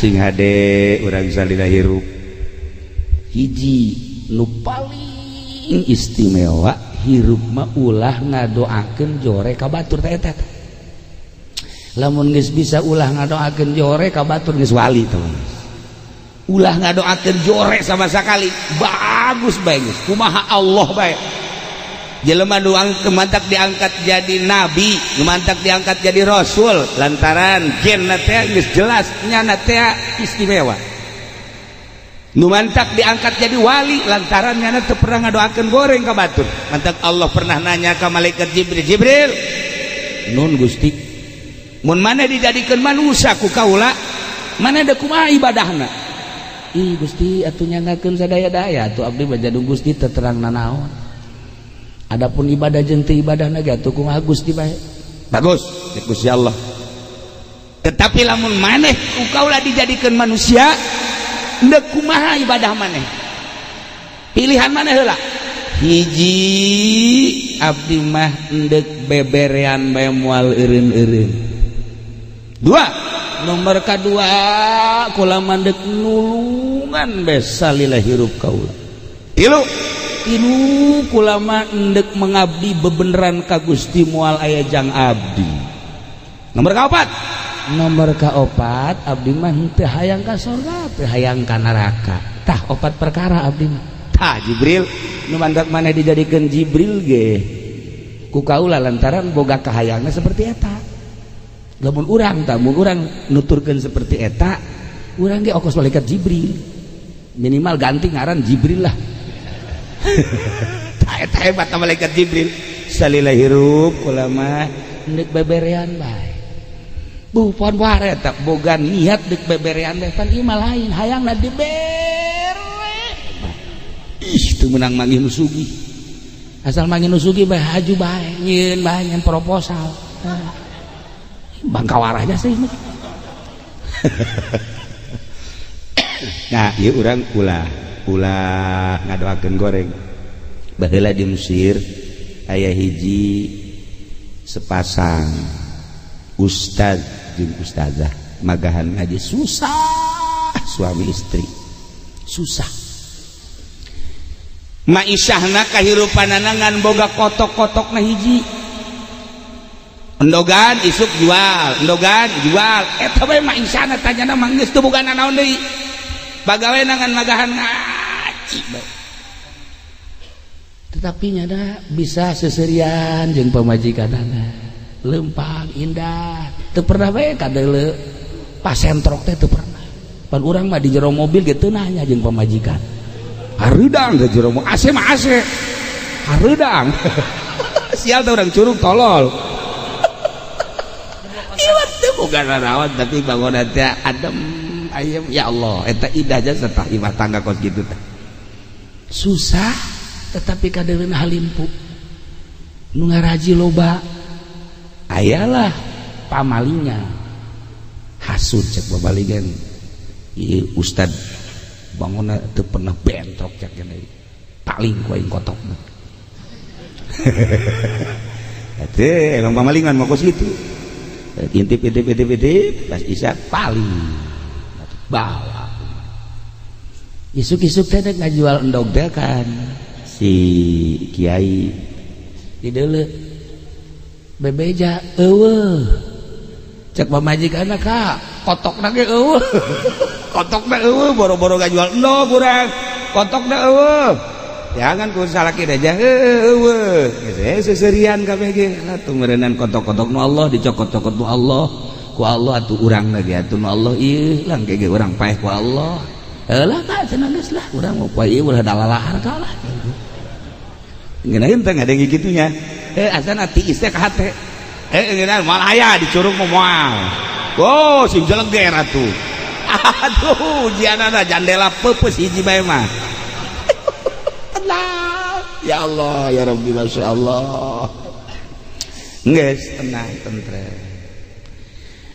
sing hade urang salila hirup hiji nu paling istimewa hirup mah ulah ngadoakeun jore ka batur teh eta. Lamun geus bisa ulah ngadoakeun jore ka batur geus wali teh. Ulah ngadoakeun jore sama sekali bagus bae geus kumaha Allah bae. Jelema doang kemantak diangkat jadi nabi, kemantak diangkat jadi rasul lantaran genna teh geus jelas nyana teh istimewa. Nu mantak diangkat jadi wali lantaran nyana teu pernah ngadoakeun goreng ka batur. Mantak Allah pernah nanya ka malaikat Jibril, "Nun Gusti, mun mana dijadikeun manusia ku kaula, mana da kumaha ibadahna?" "Ih Gusti, atuh nyangakeun sadaya-daya atuh abdi mah jadung Gusti teu terangna naon. Adapun ibadah jeung teu ibadahna ge atuh kumaha Gusti bae." Bagus, Gusti Allah. Tetapi lamun maneh ku kaula dijadikeun manusia, ndek kumaha ibadah maneh? Pilihan maneh heula. Hiji abdi mah ndek beberean bae moal eureun-eureun. Dua, nomor kadua kula mandek nulungan bae salila hirup kaula. Tilu kula mah endek mengabdi bebeneran ka Gusti moal aya jang abdi. Nomor kaopat abdi mah teu hayang ka surga, teu hayang ka neraka. Tah opat perkara abdi mah. Tah Jibril nu mandat maneh dijadikeun Jibril ge ku kaula lantaran boga kahayangna seperti eta. Lamun urang tah mun urang nuturkeun seperti eta, urang ge ongkos malaikat Jibril. Minimal ganti ngaran Jibril lah. Eta hebat malaikat Jibril salila hirup ulama ndek beberean bae. Pon ware eta boga niat dek beberean bae pan ieu mah lain hayangna dibere. Ih teu meunang manggih nu sugih. Asal manggih nu sugih bae haju bae nyieun bae nyen proposal. Bangkawarahnya sih. Nah, ieu urang ulah ngadoakeun goreng. Baheula di Mesir aya hiji sepasang ustad jeung ustazah magahan ngaji susah, suami istri susah. Maisyahna kahirupanana ngan boga kotok-kotokna hiji. Endogan isuk jual, endogan jual. Eta bae maisyahna tanyana mah geus teu boga naon deui. Bagawe nangan magahan ngaji bae. Tetapi nyana bisa seserian jeung pamajikanana. Lempang indah. Teu pernah bae kadeuleu pasentrok teh teu pernah. Pan urang mah di jero mobil ge teu nanya jeung pamajikan. Hareudang di jero mobil. AC mah AC. Hareudang. Sial teh urang curug tolol. Ieu teh boga naraon tapi bangunan teh adem. Ayam ya Allah eta indah aja serta imah tangga kos gitu teh. Susah tetapi kadeulina halimpu. Nu ngaraji loba. Ayalah pamalingan. Hasud cek babalingan. Ieu ustad bangunna teu pernah bentrok cek kene. Paling ku aing kotokna. Teh emang pamalingan mah kos kitu. Intip pas isya paling bawa isuk-isuk teh ngajual endog teh kan si kiai di deuleu bebeja eueuh cek pamajikanna ka kotokna ge eueuh kotokna eueuh boro-boro ngajual endog urang kotokna eueuh jangan ku salaki aja eueuh geus seserian kabeh ge atuh meureunnan kotok-kotok nu Allah dicokot-cokot nu Allah ku Allah atuh urang lagi atuh nu Allah ieu lang ge urang paeh ku Allah heulah ka cenah geus lah urang mau poe ieu ulah dalalahar ka lah ngeunaheun teh ngadenge kitunya asana tiis teh ka hate ngeunaheun moal aya di curug moal oh sim jeleger atuh aduh jianana jandela peupeus hiji bae mah tenang ya Allah ya Rabbi masyaallah geus tenang tentrem.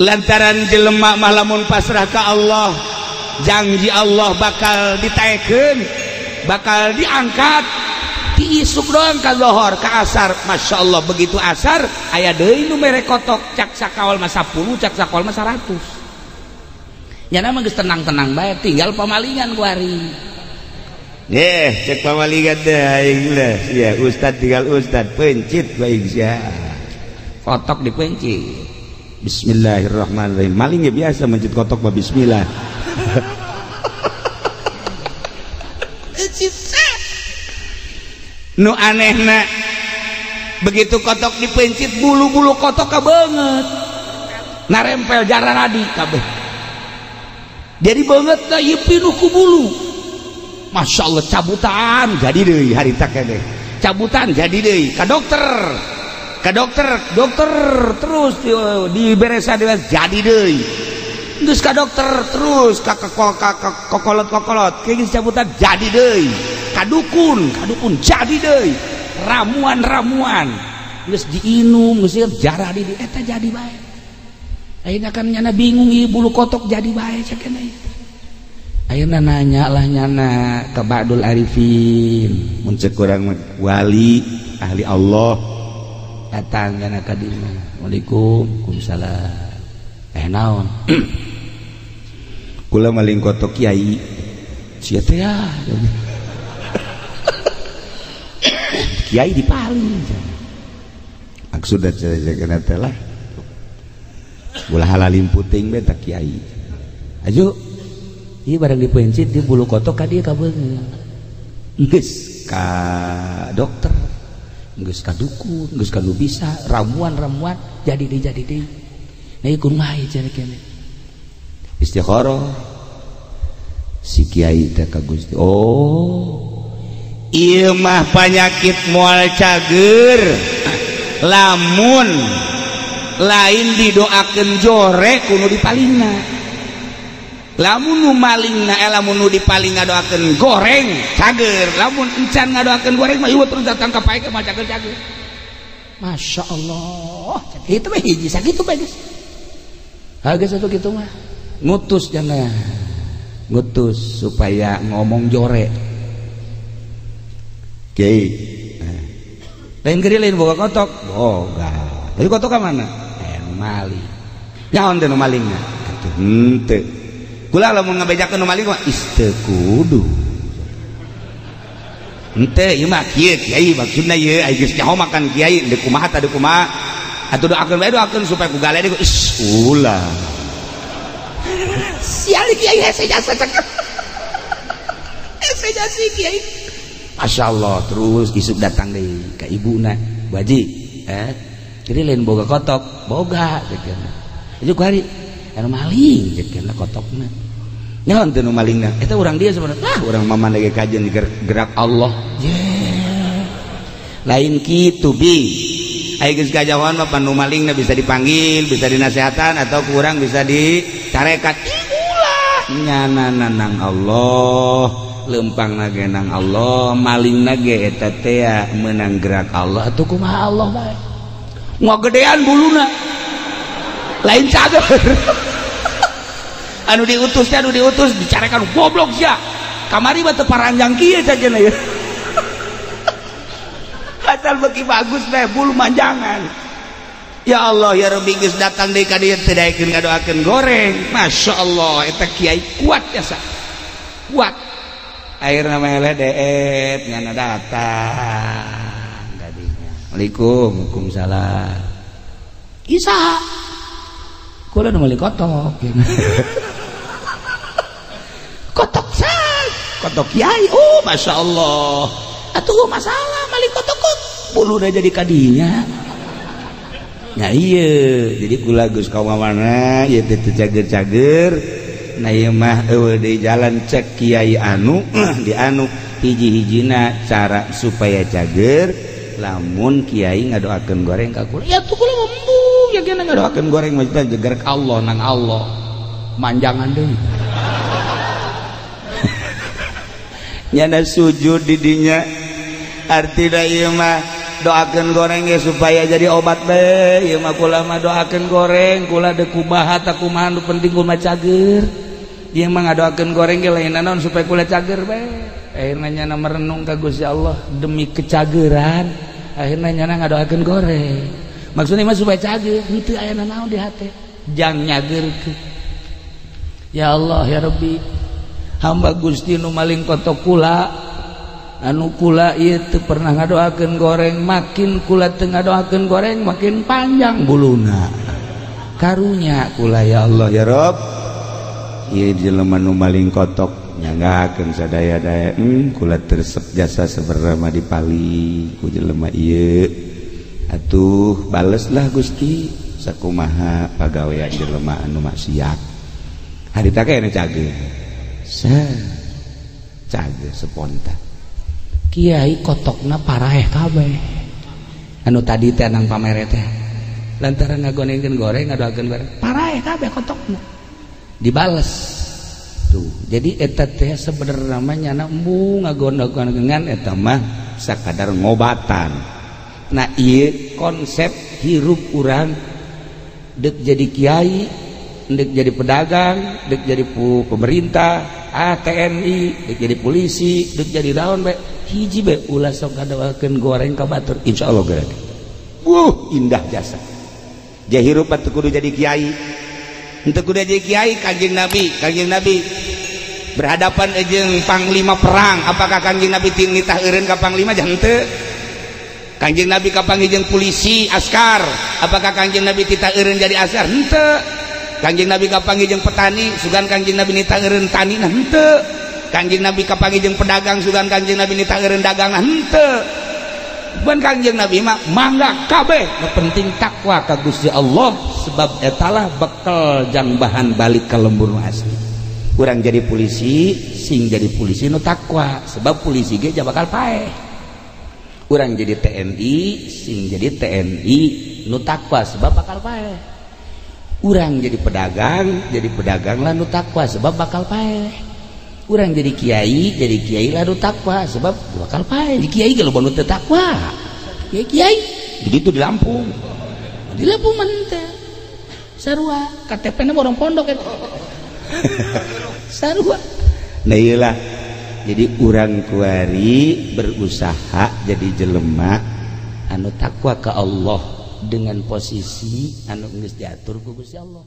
Lantaran jelema mah lamun pasrah ka Allah janji Allah bakal ditaekeun bakal diangkat ti isuk doang ka zuhur ka asar masyaallah begitu asar aya deui nu mere kotok cak sakawal mah 10 cak sakawal mah 100 nyana mah geus tenang-tenang bae tinggal pamalingan ku ari. Cek pamalingan teh aing lah ya ustad tinggal ustad pencit bae sia. Kotok dipencit. Bismillahirrahmanirrahim. Maling ya biasa mencit kotok mah bismillah. Nu anehna begitu kotok dipencit bulu-bulu kotok kabeungeut narempel jaran adi kabeh jadi beungeut da ieu pinuh ku bulu. Masya Allah cabutan jadi deui harita kene cabutan jadi deui ka dokter terus diberesa jadi deui geus ka dokter terus ka kokolot geus cabutan jadi deui ka dukun jadi deui ramuan geus diinum geus jarah di eta jadi bae. Ayeuna kan nyana bingung ieu bulu kotok jadi bae cenah. Ayeuna nanya lah nyana ka Ba'dul Arifin mun ceuk urang wali ahli Allah datang nyana ka dieu. Waalaikumsalam. Naon? Kula maling kotok kiai. Sia teh ya. Kiai dipaling. Maksudna cenah teh lah. Ulah halalin puting beta kiai. Aju ieu barang dipencit di bulu kotok ka dieu ka beungeut. Geus ka dokter, geus ka dukun, geus ka nu bisa ramuan jadi deui. Nah ieu kumaha cenah kene. Istikharah si kiai teh ka Gusti. Ieu mah penyakit moal cager. Lamun lain didoakeun jore kudu dipalingna. Lamun nu malingna lamun nu dipaling ngadoakeun goreng cager. Lamun encan ngadoakeun goreng mah ieu terus datang ka pae mah cager. Masya Allah. Itu mah hiji sakitu bae geus. Geus atuh kitu mah. Ngutus jangan. Ngutus supaya ngomong jore. Kiai. Lain geri lain boga kotok. Boga. Jadi kotok ka mana? Maling. Nyaon teh nu malingna? Henteu. Kula lamun ngabejakeun nu maling mah isteu kudu. Henteu ieu mah kieu kiai maksudna ieu aya geus nyaho makan kiai deuk kumaha tah deuk kumaha. Atuh doakeun bae doakeun supaya ku galede ku ulah. Sial kiai hese jasa cekep. Hese jasi kiai. Masya Allah terus isuk datang deui ka ibuna. Baji, jadi lain boga kotok, boga cenah. Itu ku hari anu maling cenah kotokna. Nyaon teh nu malingna? Eta urang dia sebenarnya. Urang maman lagi kajian gerak Allah. Lain kitu bi. Aya geus kajauhan mah pan nu malingna bisa dipanggil, bisa dinasehatan atau kurang bisa dicarekat. Ulah nyana nang Allah. Lempang nage nang Allah, maling nage eta teh meunang gerak Allah atuh kumaha Allah bae. Ngagedean buluna. Lain cager. anu diutus dicarekan goblok sia. Kamari mah teu paranjang kieu cenah ieu. Asal beuki bagus bae bulu manjangan. Ya Allah ya Rabbi geus datang deui ka dieu teu daekeun ngadoakeun goreng. Masya Allah eta kiai kuat biasa. Kuat. Akhirna meleh deet nyana datang tadinya. Waalaikumsalam. Isa. Kula nu meuli kotok. Kotok san. Kotok kiai. Oh, Masya Allah. Atuh masalah maling kotok bulu udah jadi kadinya. Ya iya. Jadi kula geus ka mana ieu teh cager-cager. Nah ieu mah eueuh di jalan cek kiai anu di anu hiji-hijina cara supaya cager lamun kiai ngadoakeun goreng ka kula ya tuh kula ngomong ya kena ngadoakeun goreng mah teh jeger ka Allah nang Allah manjangan deui nyana sujud di dinya artina ieu mah doakeun goreng ya supaya jadi obat bae ieu mah kula mah doakeun goreng kula deuk kumaha tah kumaha nu penting kula cager. Dia mah ngadoakeun goreng ge lain naon supaya kula cager bae. Akhirna nyana merenung ka Gusti Allah demi kecageran. Akhirna nyana ngadoakeun goreng. Maksudnya mah supaya cager, henteu aya naon di hate. Jang nyageurkeun. Ya Allah ya Rabbi, hamba Gusti nu maling kotok kula, anu kula ieu teu pernah ngadoakeun goreng, makin kula teu ngadoakeun goreng makin panjang buluna. Karunya kula ya Allah ya Rabb, ieu jelema nu maling kotok nyanggakeun sadaya-daya, kula tersep jasa sabarama dipali ku jelema ieu. Atuh baleslah Gusti sakumaha pagawean jelema anu maksiat. Harita kene cage. Cage seponta. Kiai kotokna paraeh kabeh. Anu tadi teh nang pamere teh. Lantaran ngagonengkeun goreng ngadoakeun goreng, paraeh kabeh kotokna. Dibales. Tuh, jadi eta teh sabenerna mah nyana embung ngagonengkeun eta mah sakadar ngobatan. Nah, ieu konsep hirup urang deuk jadi kiai, dek jadi pedagang, dek jadi pemerintah, TNI, dek jadi polisi, dek jadi naon be, hiji be ulah sok ngadoakeun goreng ka batur, insyaallah geus. Indah jasa. Jahirup teu kudu jadi kiai. Henteu kudu jadi kiai, Kanjeng Nabi berhadapan jeung panglima perang, apakah Kanjeng Nabi nitah eureun ka panglima jangan teu? Kanjeng Nabi kapanggih jeung polisi, askar, apakah Kanjeng Nabi titah eureun jadi askar? Henteu. Kanjeng Nabi kapanggih jeung petani, sugan Kanjeng Nabi nitah eureun tani, henteu. Kanjeng Nabi kapanggih jeung pedagang, sugan Kanjeng Nabi nitah eureun dagang, henteu. Ban Kanjeng Nabi mah mangga kabeh, nu penting takwa ka Gusti Allah, sebab etalah bekal jang bahan balik ka lembur nu asli. Urang jadi polisi, sing jadi polisi nu takwa, sebab polisi ge bakal paeh. Urang jadi TNI, sing jadi TNI nu takwa, sebab bakal paeh. Urang jadi pedagang lah nu takwa, sebab bakal paeh. Urang jadi kiai lah nu takwa, sebab bakal paeh. Di kiai kalau nu teu takwa, kiai begitu di Lampung mah teh sarua KTP-na orang pondok eta sarua. Nah iyalah, jadi urang kuari berusaha jadi jelema anu takwa ke Allah dengan posisi anu geus diatur ku Gusti Allah.